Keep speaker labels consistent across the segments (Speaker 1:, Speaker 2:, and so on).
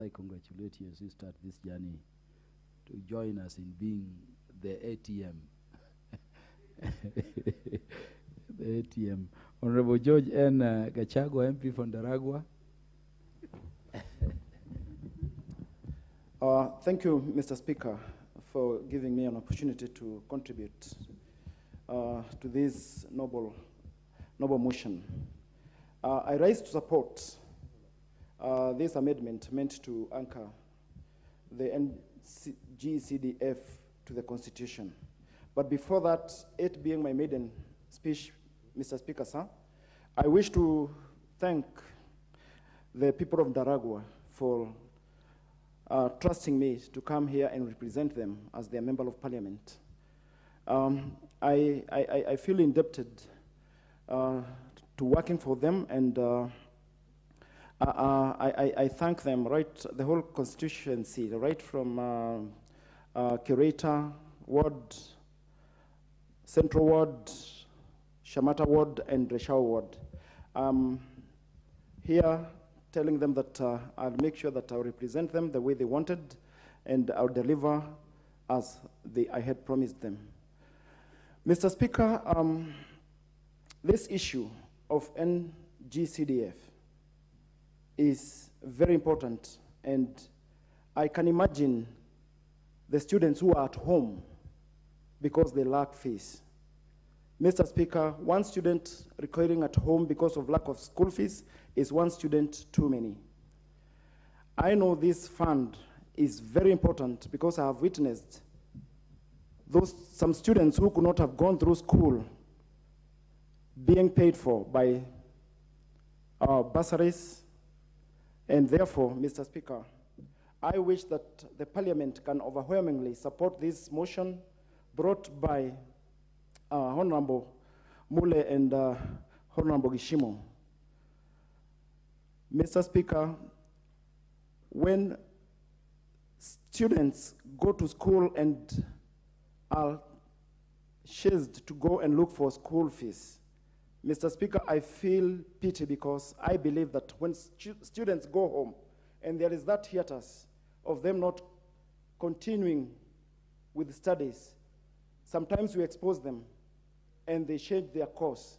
Speaker 1: I congratulate you as you start this journey to join us in being the ATM. The ATM. Honorable George N. Gachagua, MP from Daragwa.
Speaker 2: Thank you, Mr. Speaker, for giving me an opportunity to contribute to this noble motion. I rise to support this amendment meant to anchor the NGCDF to the Constitution. But before that, it being my maiden speech, Mr. Speaker, sir, I wish to thank the people of Daragwa for trusting me to come here and represent them as their member of parliament. I feel indebted to working for them, and I thank them, right, the whole constituency, right from Curator Ward, Central Ward, Shamata Ward, and Reshao Ward. Here telling them that I'll make sure that I'll represent them the way they wanted, and I'll deliver as I had promised them. Mr. Speaker, this issue of NGCDF is very important, and I can imagine the students who are at home because they lack fees. Mr. Speaker, one student requiring at home because of lack of school fees is one student too many. I know this fund is very important because I have witnessed some students who could not have gone through school being paid for by bursaries, and therefore, Mr. Speaker, I wish that the Parliament can overwhelmingly support this motion brought by Honorable Mule and Honorable Gishimo. Mr. Speaker, when students go to school and are chased to go and look for school fees, Mr. Speaker, I feel pity because I believe that when students go home and there is that hiatus of them not continuing with studies, sometimes we expose them and they change their course.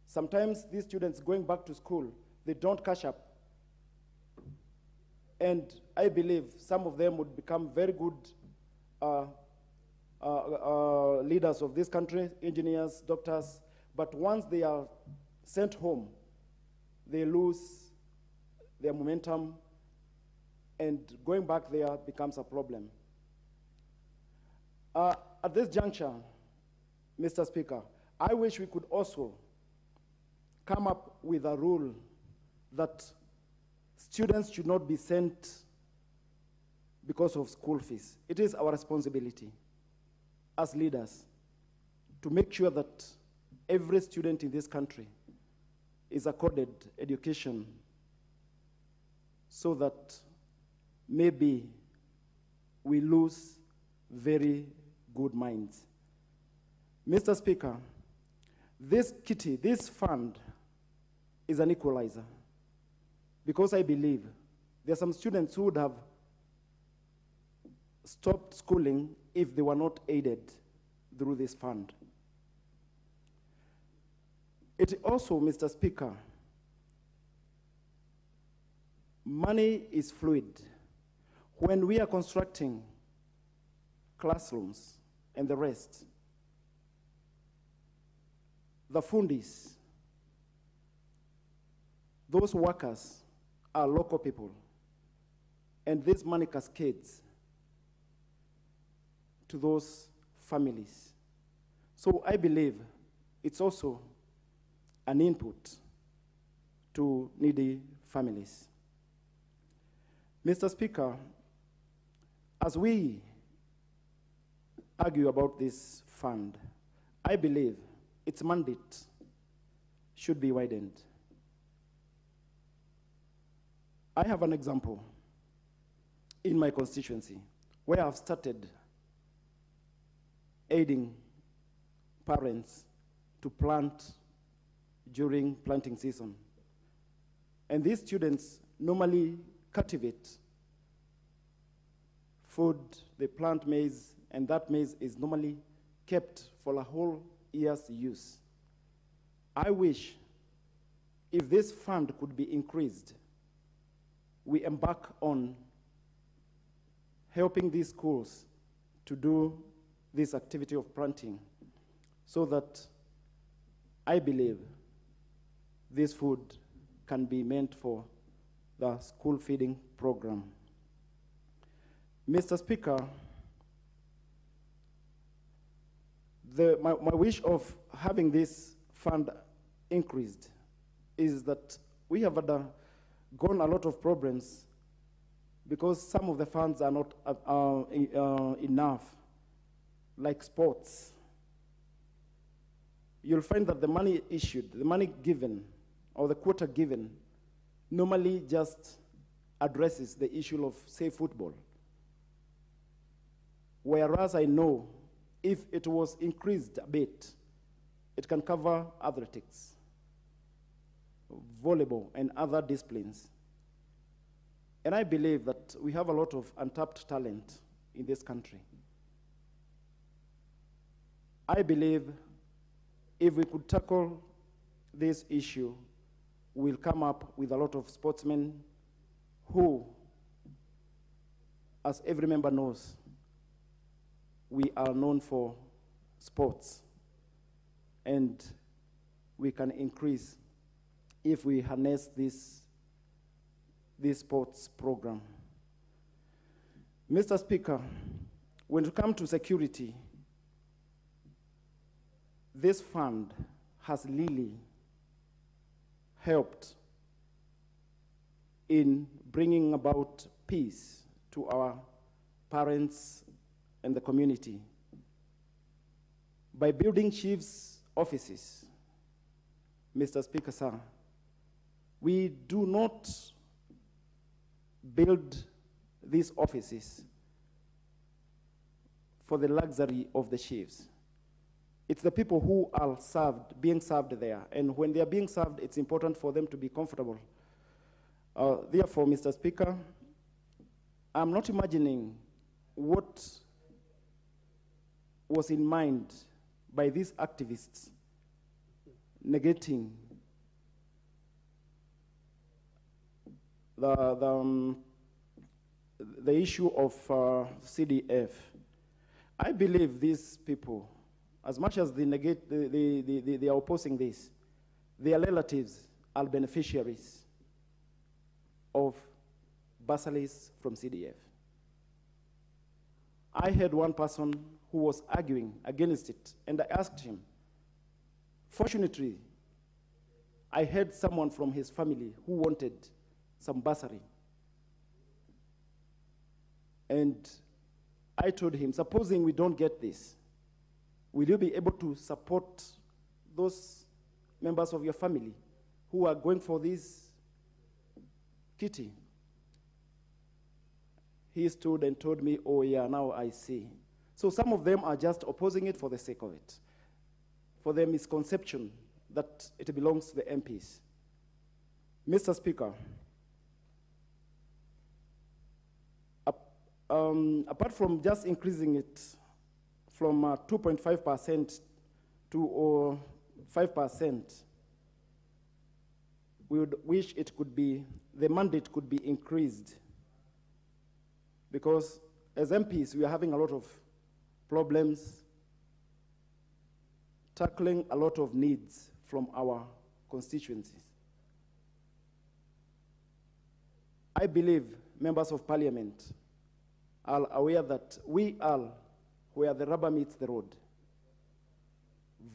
Speaker 2: Sometimes these students going back to school, they don't catch up. And I believe some of them would become very good leaders of this country, engineers, doctors, but once they are sent home, they lose their momentum, and going back there becomes a problem. At this juncture, Mr. Speaker, I wish we could also come up with a rule that students should not be sent because of school fees. It is our responsibility as leaders to make sure that every student in this country is accorded education so that maybe we lose very good minds. Mr. Speaker, this kitty, this fund is an equalizer, because I believe there are some students who would have stopped schooling if they were not aided through this fund. It also, Mr. Speaker, money is fluid. When we are constructing classrooms and the rest, the fundis, those workers are local people, and this money cascades to those families. So I believe it's also an input to needy families. Mr. Speaker, as we argue about this fund, I believe its mandate should be widened. I have an example in my constituency where I've started aiding parents to plant during planting season. And these students normally cultivate food, they plant maize, and that maize is normally kept for a whole year's use. I wish if this fund could be increased, we embark on helping these schools to do this activity of planting, so that I believe this food can be meant for the school feeding program. Mr. Speaker, my wish of having this fund increased is that we have gone a lot of problems because some of the funds are not enough, like sports. You'll find that the money issued, the money given, or the quota given, normally just addresses the issue of, say, football. Whereas I know if it was increased a bit, it can cover athletics, volleyball, and other disciplines. And I believe that we have a lot of untapped talent in this country. I believe if we could tackle this issue, we'll come up with a lot of sportsmen who, as every member knows, we are known for sports. And we can increase if we harness this sports program. Mr. Speaker, when it comes to security, this fund has really helped in bringing about peace to our parents and the community. By building chiefs' offices, Mr. Speaker, sir, we do not build these offices for the luxury of the chiefs. It's the people who are being served there. And when they are being served, it's important for them to be comfortable. Therefore, Mr. Speaker, I'm not imagining what was in mind by these activists negating the issue of CDF. I believe these people, as much as they are opposing this, their relatives are beneficiaries of bursaries from CDF. I had one person who was arguing against it, and I asked him. Fortunately, I had someone from his family who wanted some bursary. And I told him, supposing we don't get this, will you be able to support those members of your family who are going for this kitty? He stood and told me, oh yeah, now I see. So some of them are just opposing it for the sake of it, for their misconception that it belongs to the MPs. Mr. Speaker, apart from just increasing it from 2.5% to 5%, we would wish it could be, the mandate could be increased, because as MPs, we are having a lot of problems, tackling a lot of needs from our constituencies. I believe members of parliament are aware that we are where the rubber meets the road.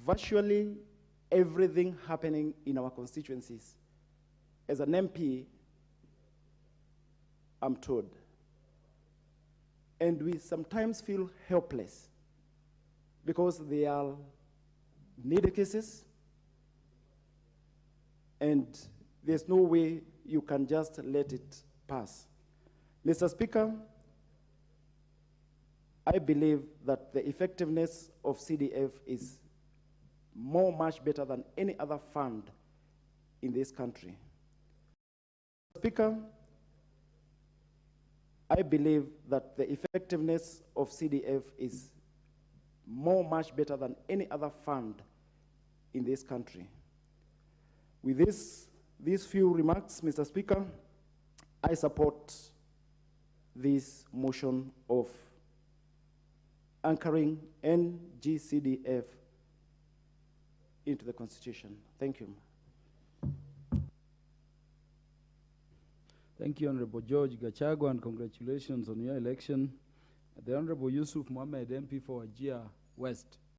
Speaker 2: Virtually everything happening in our constituencies, as an MP, I'm told. And we sometimes feel helpless because they are needy cases, and there's no way you can just let it pass. Mr. Speaker, I believe that the effectiveness of CDF is much better than any other fund in this country. Speaker, I believe that the effectiveness of CDF is much better than any other fund in this country. With these few remarks, Mr. Speaker, I support this motion of anchoring NGCDF into the Constitution. Thank you.
Speaker 1: Thank you, Honorable George Gachagua, and congratulations on your election. The Honorable Yusuf Mohammed, MP for Wajir West.